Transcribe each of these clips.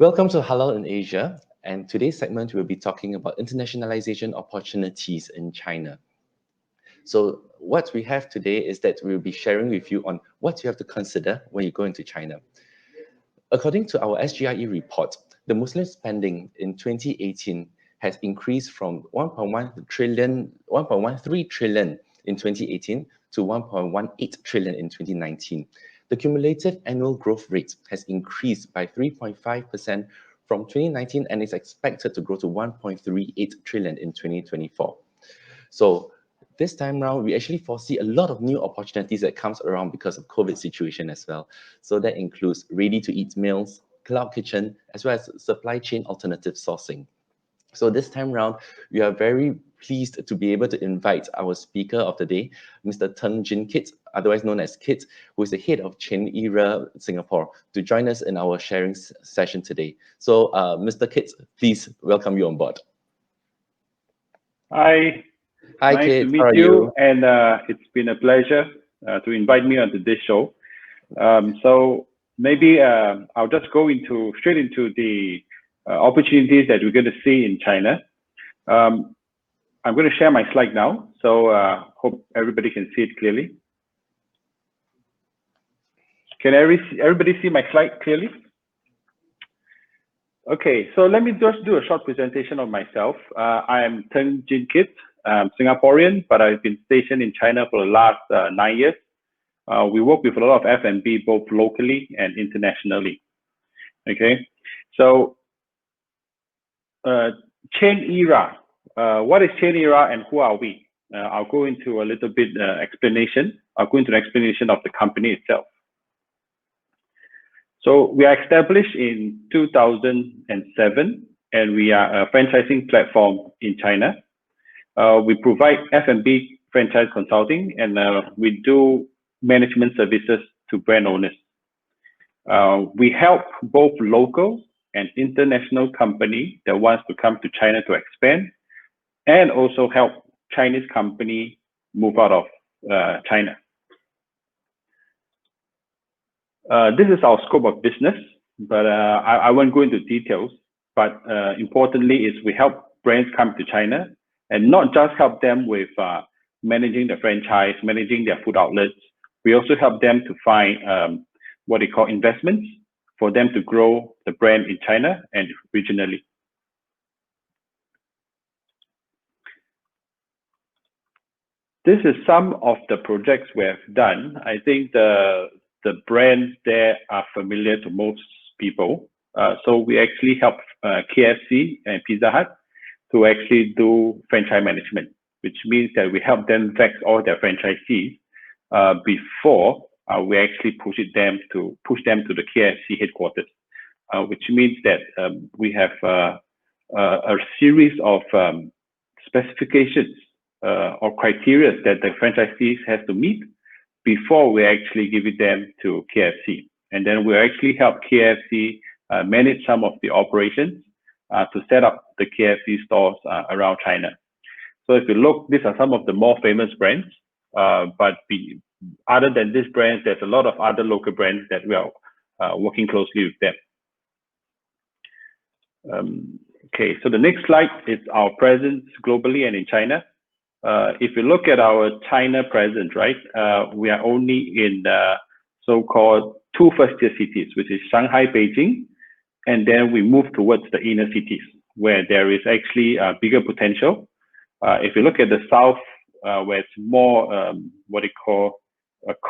Welcome to Halal in Asia, and today's segment we'll be talking about internationalization opportunities in China. So what we have today is that we'll be sharing with you on what you have to consider when you go into China. According to our SGIE report, the Muslim spending in 2018 has increased from 1.13 trillion in 2018 to 1.18 trillion in 2019. The cumulative annual growth rate has increased by 3.5% from 2019 and is expected to grow to 1.38 trillion in 2024. So this time around, we actually foresee a lot of new opportunities that comes around because of COVID situation as well. So that includes ready-to-eat meals, cloud kitchen, as well as supply chain alternative sourcing. So this time around, we are very pleased to be able to invite our speaker of the day, Mr. Teng Jin Kit, otherwise known as Kit, who is the head of Chain Era Singapore, to join us in our sharing session today. So Mr. Kit, please welcome you on board. Hi. Hi, nice Kit. to meet How are you, and it's been a pleasure to invite me onto this show. So maybe I'll just go straight into the opportunities that we're going to see in China. I'm going to share my slide now, so hope everybody can see it clearly. Can everybody see my slide clearly? Okay, so let me just do a short presentation of myself. I am Teng Jin Kit. I'm Singaporean, but I've been stationed in China for the last 9 years. We work with a lot of F&B, both locally and internationally. Okay, so Chain Era. What is Chain Era and who are we? I'll go into a little bit explanation. I'll go into an explanation of the company itself. So we are established in 2007, and we are a franchising platform in China. We provide F&B franchise consulting, and we do management services to brand owners. We help both local and international company that wants to come to China to expand, and also help Chinese company move out of China. This is our scope of business, but I won't go into details. But importantly is we help brands come to China, and not just help them with managing the franchise, managing their food outlets. We also help them to find what they call investments for them to grow the brand in China and regionally. This is some of the projects we have done. I think the brands there are familiar to most people. So we actually help KFC and Pizza Hut to actually do franchise management, which means that we help them vet all their franchisees before we actually push them to the KFC headquarters, which means that we have a series of specifications or criteria that the franchisees have to meet before we actually give it them to KFC. And then we actually help KFC manage some of the operations to set up the KFC stores around China. So if you look, these are some of the more famous brands, but other than these brands, there's a lot of other local brands that we are working closely with them. Okay, so the next slide is our presence globally and in China. If you look at our China presence, right, we are only in the so-called 2 first-tier cities, which is Shanghai, Beijing, and then we move towards the inner cities where there is actually a bigger potential. If you look at the south, where it's more what they call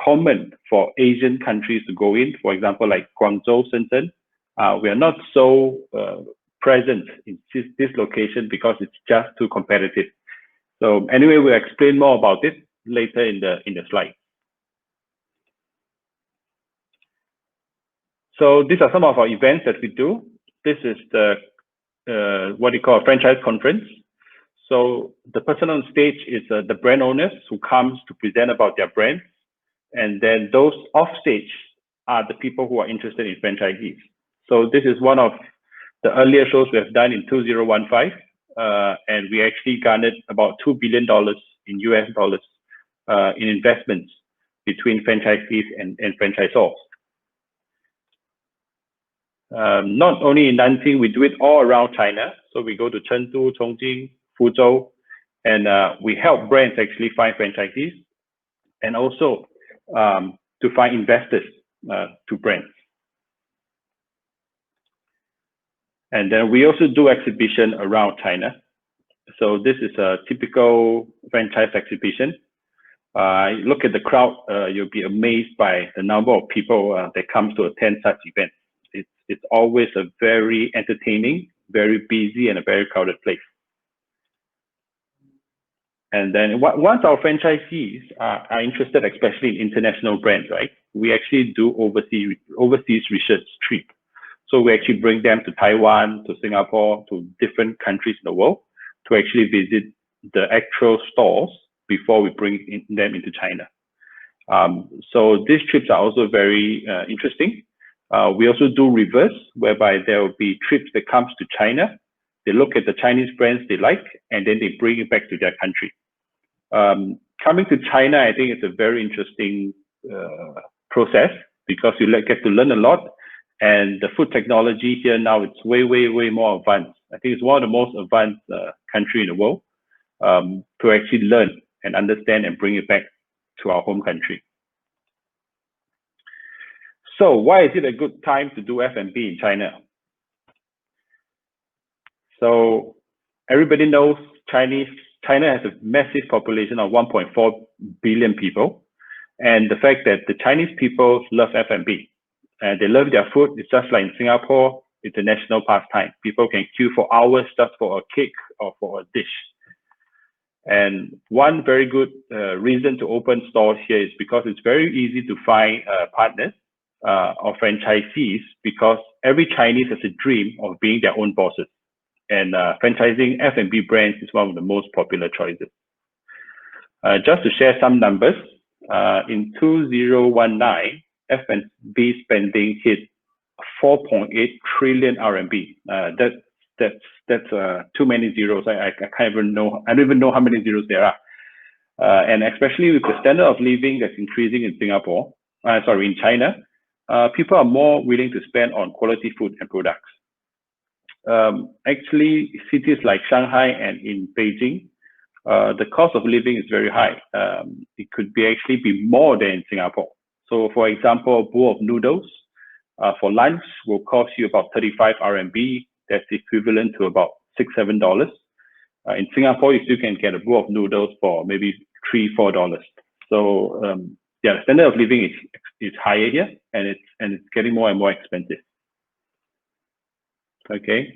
common for Asian countries to go in, for example, like Guangzhou, Shenzhen, we are not so present in this location because it's just too competitive. So anyway, we'll explain more about it later in the slide. So these are some of our events that we do. This is the what they call a franchise conference. So the person on stage is the brand owners who comes to present about their brand, and then those off stage are the people who are interested in franchisees. So this is one of the earlier shows we have done in 2015, and we actually garnered about $2 billion in US dollars in investments between franchisees and franchisors. Not only in Nanjing, we do it all around China. So we go to Chengdu, Chongqing, Fuzhou, and we help brands actually find franchisees and also to find investors to brands. And then we also do exhibition around China. So this is a typical franchise exhibition. Look at the crowd, you'll be amazed by the number of people that comes to attend such events. It's always a very entertaining, very busy, and a very crowded place. And then once our franchisees are interested, especially in international brands, right, we actually do overseas research trip. So we actually bring them to Taiwan, to Singapore, to different countries in the world to actually visit the actual stores before we bring them into China. So these trips are also very interesting. We also do reverse, whereby there will be trips that comes to China. They look at the Chinese brands they like, and then they bring it back to their country. Coming to China, I think it's a very interesting process because you get to learn a lot. And the food technology here now, it's way, way, way more advanced. I think it's one of the most advanced country in the world to actually learn and understand and bring it back to our home country. So why is it a good time to do F&B in China? So everybody knows China has a massive population of 1.4 billion people. And the fact that the Chinese people love F&B. And they love their food. It's just like in Singapore, it's a national pastime. People can queue for hours just for a cake or for a dish. And one very good reason to open stores here is because it's very easy to find partners or franchisees, because every Chinese has a dream of being their own bosses. And franchising F&B brands is one of the most popular choices. Just to share some numbers, in 2019, F&B spending hit 4.8 trillion RMB. That's too many zeros. I can't even know. I don't even know how many zeros there are. And especially with the standard of living that's increasing in in China, people are more willing to spend on quality food and products. Actually, cities like Shanghai and in Beijing, the cost of living is very high. It could actually be more than in Singapore. So for example, a bowl of noodles for lunch will cost you about 35 RMB. That's equivalent to about $6-7. In Singapore, you still can get a bowl of noodles for maybe $3-4. So yeah, the standard of living is higher here, and it's getting more and more expensive. Okay,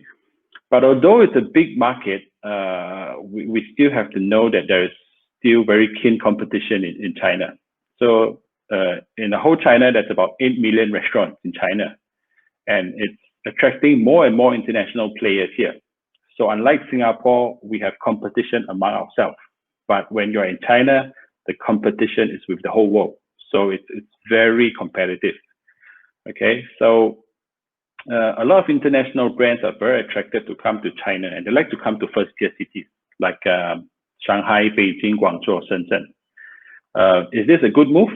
but although it's a big market, we still have to know that there is still very keen competition in China. So in the whole China, there's about 8 million restaurants in China, and it's attracting more and more international players here. So unlike Singapore, we have competition among ourselves. But when you're in China, the competition is with the whole world. So it's very competitive. Okay, so a lot of international brands are very attracted to come to China, and they like to come to first-tier cities like Shanghai, Beijing, Guangzhou, Shenzhen. Is this a good move?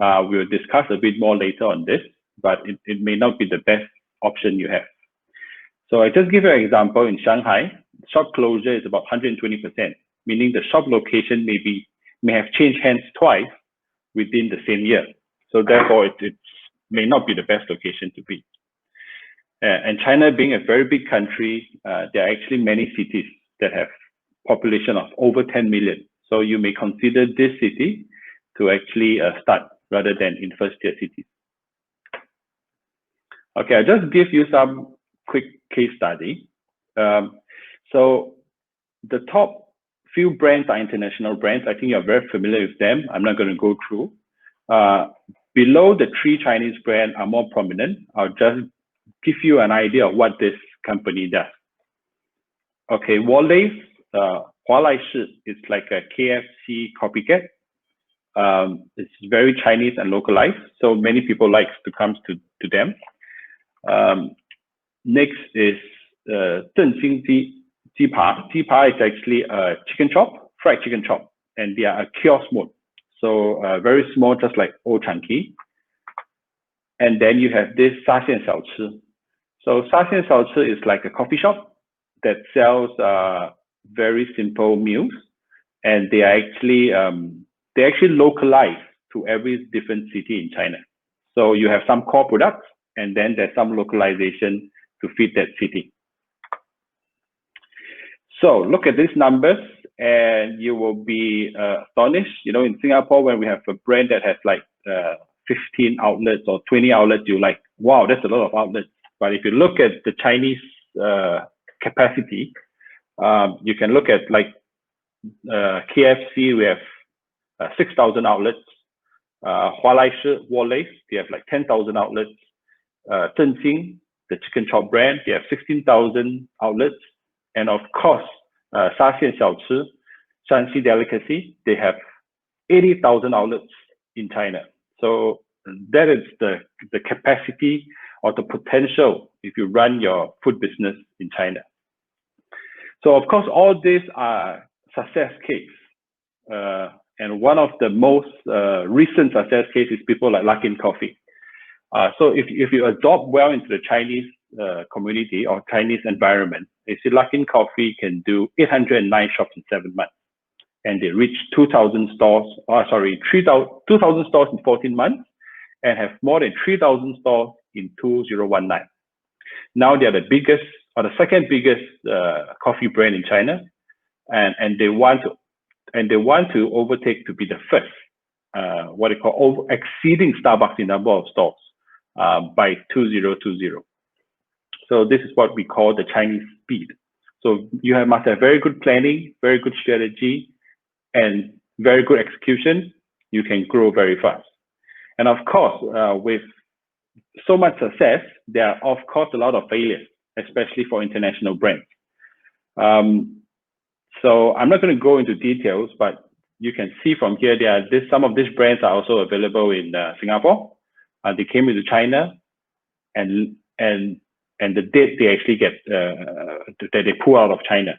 We'll discuss a bit more later on this, but it may not be the best option you have. So I just give you an example. In Shanghai, shop closure is about 120%, meaning the shop location may have changed hands twice within the same year. So therefore, it may not be the best location to be. And China being a very big country, there are actually many cities that have population of over 10 million. So you may consider this city to actually start rather than in first-tier cities. Okay, I'll just give you some quick case study. So the top few brands are international brands. I think you're very familiar with them. I'm not going to go through. Below the 3 Chinese brands are more prominent. I'll just give you an idea of what this company does. Okay, Wallace, Hualai Shi is like a KFC copycat. It's very Chinese and localized, so many people like to come to them. Next is Zhenxing Ji Pa. Ji Pa is actually a chicken chop, fried chicken chop, and they are a kiosk mode. So very small, just like Old Chunky. And then you have this Sha Xian Xiao Chi. So Saxian Shaoci is like a coffee shop that sells very simple meals, and they actually localize to every different city in China. So you have some core products, and then there's some localization to fit that city. So look at these numbers, and you will be astonished. You know, in Singapore, when we have a brand that has like 15 outlets or 20 outlets, you're like, wow, that's a lot of outlets. But if you look at the Chinese capacity, you can look at like KFC, we have 6,000 outlets. Hualaishi, Wallace, they have like 10,000 outlets. Zhenxing, the chicken chop brand, they have 16,000 outlets. And of course, Saxian Shaoci, Shanxi Delicacy, they have 80,000 outlets in China. So that is the capacity or the potential if you run your food business in China. So of course, all these are success case. And one of the most recent success cases is people like Luckin Coffee. So if you adopt well into the Chinese community or Chinese environment, you see Luckin Coffee can do 809 shops in 7 months. And they reach 2,000 stores, 2,000 stores in 14 months and have more than 3,000 stores in 2019. Now they're the biggest or the second biggest coffee brand in China. And they want to overtake to be the first, what they call exceeding Starbucks in number of stores by 2020. So this is what we call the Chinese speed. So you must have very good planning, very good strategy, and very good execution. You can grow very fast. And of course, with so much success, there are of course a lot of failures, especially for international brands. So I'm not going to go into details, but you can see from here, some of these brands are also available in Singapore. They came into China, and the date they actually get that they pull out of China.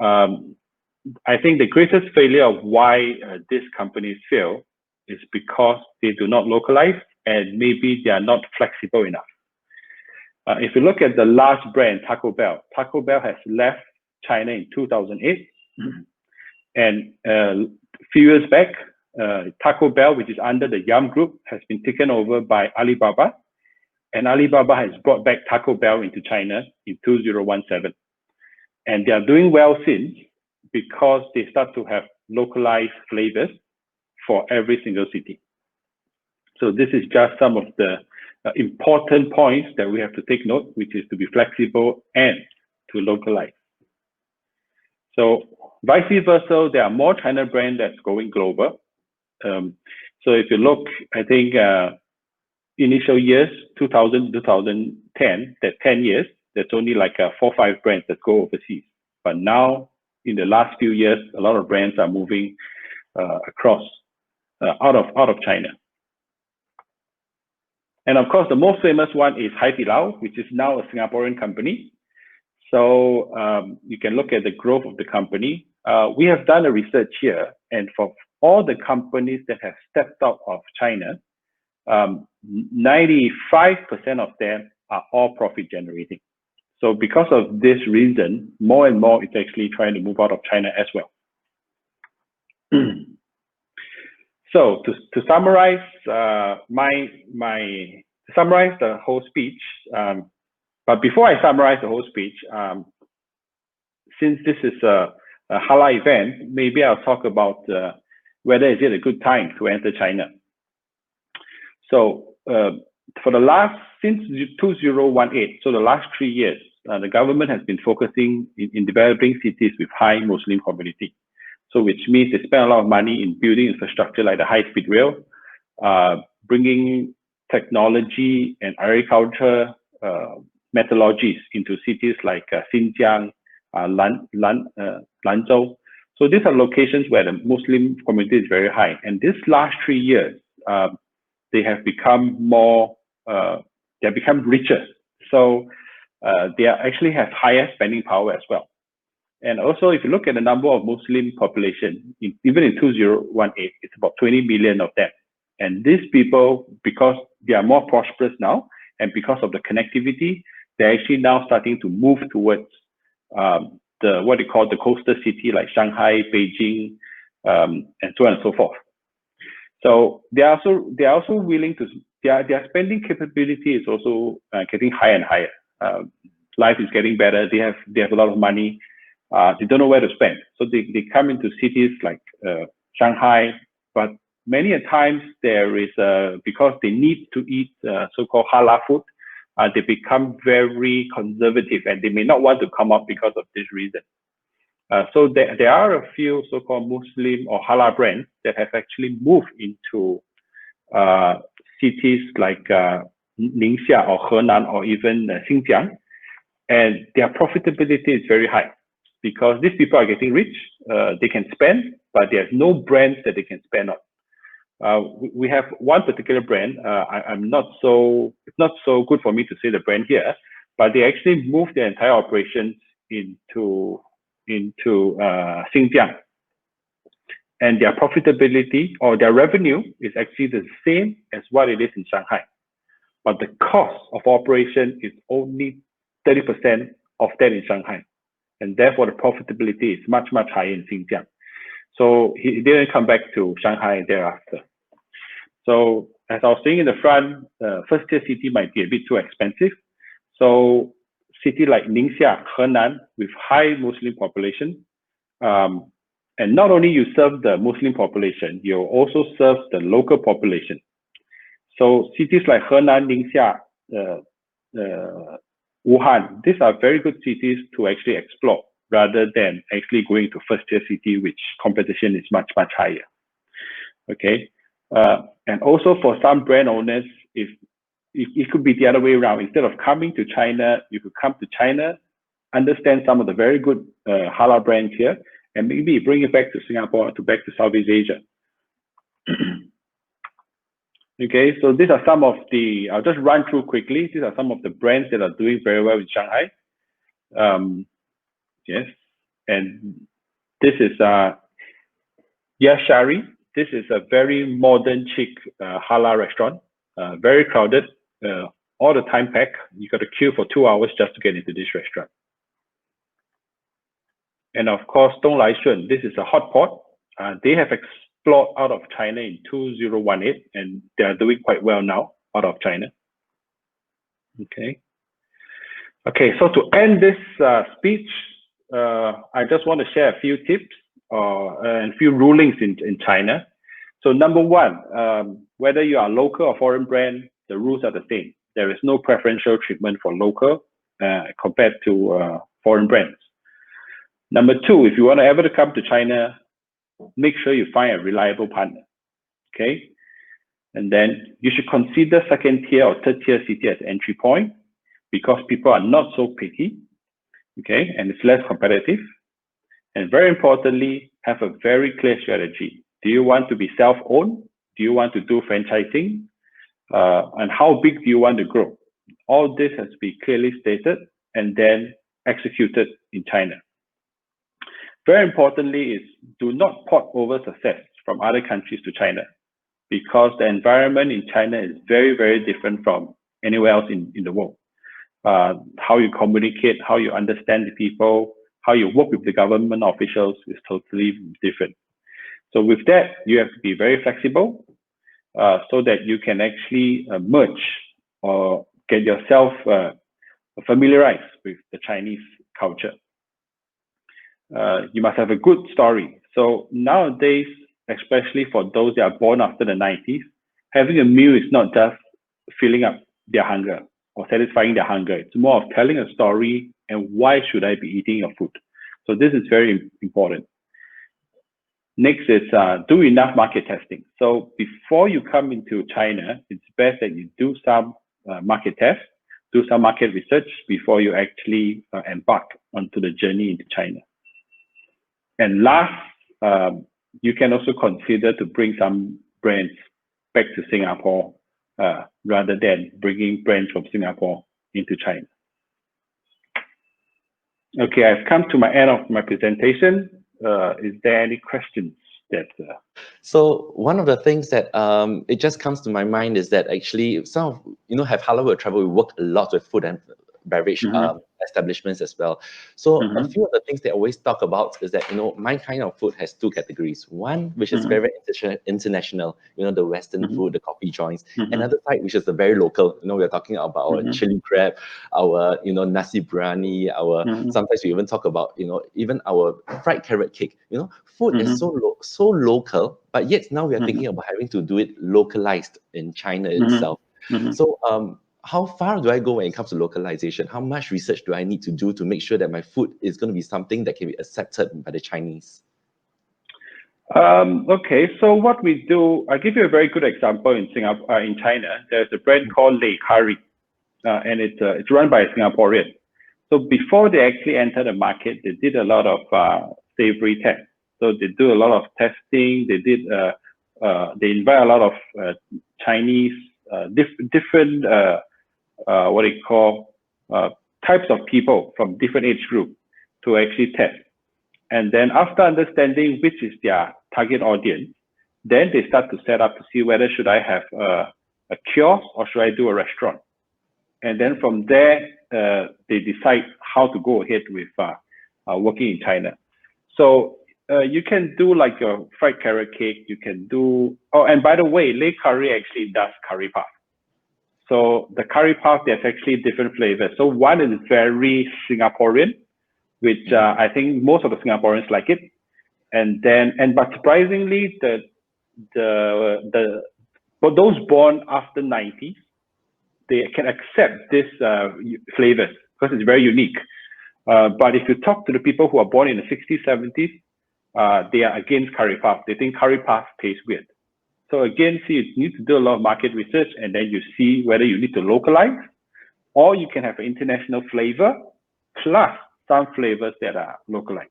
I think the greatest failure of why these companies fail is because they do not localize and maybe they are not flexible enough. If you look at the large brand Taco Bell has left China in 2008, and a few years back, Taco Bell, which is under the Yum Group, has been taken over by Alibaba, and Alibaba has brought back Taco Bell into China in 2017, and they are doing well since because they start to have localized flavors for every single city. So this is just some of the important points that we have to take note, which is to be flexible and to localize. So vice versa, there are more China brands that's going global. So if you look, I think initial years, 2000, 2010, that 10 years, there's only like 4 or 5 brands that go overseas. But now, in the last few years, a lot of brands are moving across, out of China. And of course, the most famous one is Halal, which is now a Singaporean company. So you can look at the growth of the company. We have done a research here, and for all the companies that have stepped out of China, 95% of them are all profit generating. So because of this reason, more and more is actually trying to move out of China as well. So to summarize summarize the whole speech, but before I summarize the whole speech, since this is a Halal event, maybe I'll talk about whether is it a good time to enter China. So since 2018, so the last 3 years, the government has been focusing in developing cities with high Muslim community. So which means they spend a lot of money in building infrastructure like the high-speed rail, bringing technology and agriculture methodologies into cities like Xinjiang, Lanzhou. So these are locations where the Muslim community is very high. And this last 3 years, they have become more, they have become richer. So they actually have higher spending power as well. And also, if you look at the number of Muslim population, even in 2018, it's about 20 million of them. And these people, because they are more prosperous now, and because of the connectivity, they're actually now starting to move towards the what they call the coastal city like Shanghai, Beijing, and so on and so forth. So they are also willing to their spending capability is also getting higher and higher. Life is getting better. They have a lot of money. They don't know where to spend, so they come into cities like Shanghai. But many a times there is because they need to eat so-called halal food, they become very conservative, and they may not want to come up because of this reason. So there are a few so-called Muslim or halal brands that have actually moved into cities like Ningxia or Henan or even Xinjiang, and their profitability is very high because these people are getting rich. They can spend, but there's no brands that they can spend on. We have one particular brand. It's not so good for me to say the brand here, but they actually moved their entire operations into Xinjiang, and their profitability or their revenue is actually the same as what it is in Shanghai, but the cost of operation is only 30% of that in Shanghai, and therefore the profitability is much higher in Xinjiang. So he didn't come back to Shanghai thereafter. So as I was saying in the front, first tier city might be a bit too expensive. So city like Ningxia, Henan, with high Muslim population, and not only you serve the Muslim population, you also serve the local population. So cities like Henan, Ningxia, Wuhan, these are very good cities to actually explore rather than actually going to first tier city, which competition is much higher. Okay, and also for some brand owners, if it could be the other way around. Instead of coming to China, you could come to China, understand some of the very good halal brands here, and maybe bring it back to Singapore, back to Southeast Asia. Okay, so these are some of the, I'll just run through quickly. These are some of the brands that are doing very well in Shanghai. Yes, and this is Yashari. This is a very modern, chic halal restaurant, very crowded, all the time packed. You got to queue for 2 hours just to get into this restaurant. And of course, Dong Lai Shun, this is a hot pot. They have explored out of China in 2018, and they are doing quite well now out of China. Okay. Okay, so to end this speech, I just want to share a few tips and a few rulings in China. So number one, whether you are local or foreign brand, the rules are the same. There is no preferential treatment for local compared to foreign brands. Number two, if you want to ever to come to China, make sure you find a reliable partner. Okay, and then you should consider second tier or third tier city as entry point because people are not so picky. Okay, and it's less competitive. And very importantly, have a very clear strategy. Do you want to be self-owned? Do you want to do franchising? And how big do you want to grow? All this has to be clearly stated and then executed in China. Very importantly is do not port over success from other countries to China because the environment in China is very different from anywhere else in the world. How you communicate, how you understand the people, how you work with the government officials is totally different. So with that, you have to be very flexible so that you can actually merge or get yourself familiarized with the Chinese culture. You must have a good story. So nowadays, especially for those that are born after the 90s, having a meal is not just filling up their hunger or satisfying their hunger. It's more of telling a story and why should I be eating your food. So this is very important. Next is do enough market testing. So before you come into China, it's best that you do some market tests, do some market research before you actually embark onto the journey into China. And last, you can also consider to bring some brands back to Singapore rather than bringing brands from Singapore into China. Okay, I've come to my end of my presentation. Is there any questions that? So one of the things that it just comes to my mind is that actually some of have halal world travel. We work a lot with food and beverage Mm-hmm. establishments as well. So a Mm-hmm. few of the things they always talk about is that, my kind of food has two categories. One, which is Mm-hmm. very international, the Western Mm-hmm. food, the coffee joints. Mm-hmm. Another side, which is the very local, we're talking about our Mm-hmm. chili crab, our, nasi biryani, our, Mm-hmm. sometimes we even talk about, even our fried carrot cake. Food is Mm-hmm. so local, but yet now we are Mm-hmm. thinking about having to do it localized in China Mm-hmm. itself. Mm-hmm. So, how far do I go when it comes to localization? How much research do I need to do to make sure that my food is going to be something that can be accepted by the Chinese? Okay, so what we do, I'll give you a very good example in Singapore, in China. There's a brand called Lei Curry, and it's run by a Singaporean. So before they actually enter the market, they did a lot of savory tests. So they do a lot of testing. They invite a lot of Chinese, different what they call types of people from different age group to actually test. And then after understanding which is their target audience, then they start to set up to see whether should I have a kiosk or should I do a restaurant. And then from there, they decide how to go ahead with working in China. So you can do like your fried carrot cake. You can do, oh, and by the way, Lei Curry actually does curry puff. So the curry puff, there's actually different flavors. So one is very Singaporean, which I think most of the Singaporeans like it. And then, but surprisingly, for those born after 90s, they can accept this flavors because it's very unique. But if you talk to the people who are born in the 60s, 70s, they are against curry puff. They think curry puff tastes weird. So again, see, you need to do a lot of market research, and then you see whether you need to localize, or you can have an international flavor plus some flavors that are localized.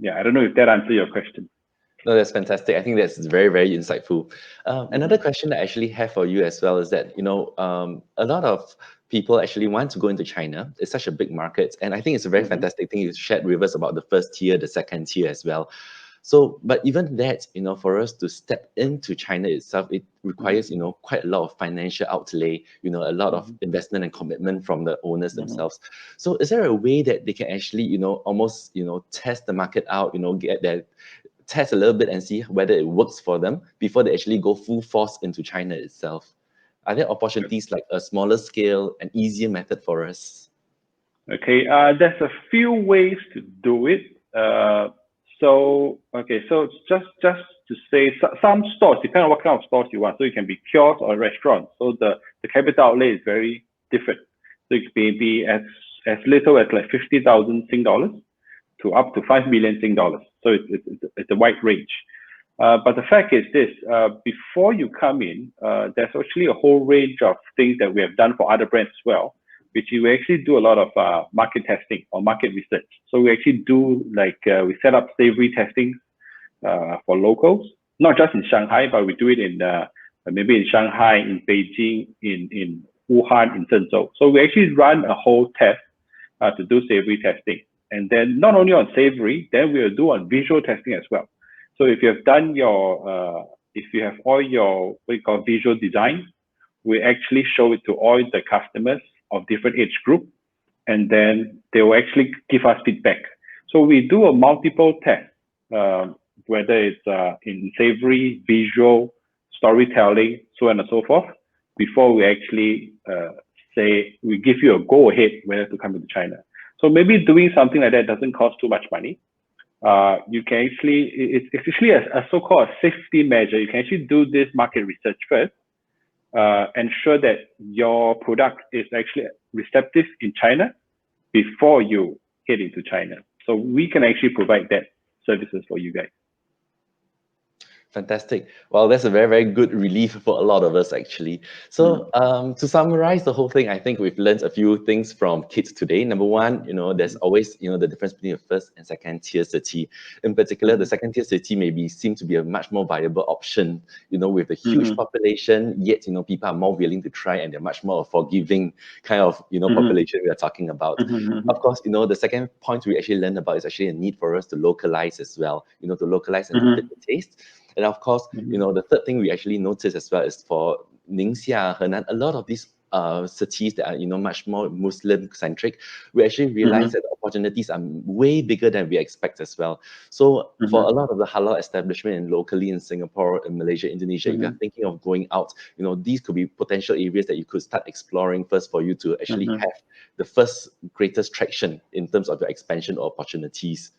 Yeah, I don't know if that answers your question. No, that's fantastic. I think that's very, very insightful. Another question that I actually have for you as well is that, a lot of people actually want to go into China. It's such a big market. And I think it's a very fantastic thing you shared with us about the first tier, the second tier as well. So, but even that, for us to step into China itself, it requires, quite a lot of financial outlay, a lot of investment and commitment from the owners themselves. So is there a way that they can actually, almost, test the market out, get their test a little bit and see whether it works for them before they actually go full force into China itself? Are there opportunities like a smaller scale and easier method for us? Okay, there's a few ways to do it. So just to say, some stores, depending on what kind of stores you want. So it can be kiosk or restaurant. So the capital outlay is very different. So it may be as little as like 50,000 Sing dollars to up to 5 million Sing dollars. So it's a wide range. But the fact is this, before you come in, there's actually a whole range of things that we have done for other brands as well, which we actually do a lot of market testing or market research. So we actually do we set up savory testing for locals, not just in Shanghai, but we do it in maybe in Shanghai, in Beijing, in Wuhan, in Zhengzhou. So we actually run a whole test to do savory testing. And then not only on savory, then we'll do on visual testing as well. So if you have done if you have all your what you call visual design, we actually show it to all the customers of different age group, and then they will actually give us feedback. So we do a multiple test, whether it's in savory, visual, storytelling, so on and so forth, before we actually say we give you a go ahead whether to come into China. So maybe doing something like that doesn't cost too much money. You can actually, it's actually a so-called safety measure. You can actually do this market research first, ensure that your product is actually receptive in China before you head into China. So we can actually provide that services for you guys. Fantastic. Well, that's a very, very good relief for a lot of us, actually. So to summarize the whole thing, I think we've learned a few things from kids today. Number one, there's always, the difference between the first and second tier city. In particular, the second tier city seem to be a much more viable option, with a huge population, yet, people are more willing to try and they're much more forgiving kind of, population we are talking about. Of course, the second point we actually learned about is actually a need for us to localize as well, to localize and fit the taste. And of course, the third thing we actually noticed as well is for Ningxia, Henan, a lot of these cities that are much more Muslim centric, we actually realize that the opportunities are way bigger than we expect as well. So for a lot of the halal establishment in locally in Singapore, in Malaysia, Indonesia, if you're thinking of going out, these could be potential areas that you could start exploring first for you to actually have the first greatest traction in terms of your expansion opportunities.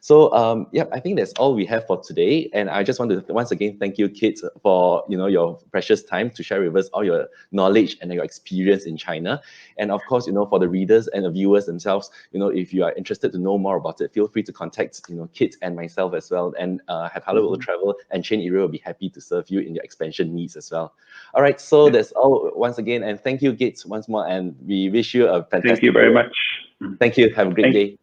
So yeah, I think that's all we have for today. And I just want to once again thank you, Kit, for your precious time to share with us all your knowledge and your experience in China. And of course, for the readers and the viewers themselves, if you are interested to know more about it, feel free to contact Kit and myself as well. And have Halal Will Travel and Chain Area will be happy to serve you in your expansion needs as well. All right, so that's all once again, and thank you, Kit, once more, and we wish you a fantastic Thank you very day. much. Thank you. Have a great day.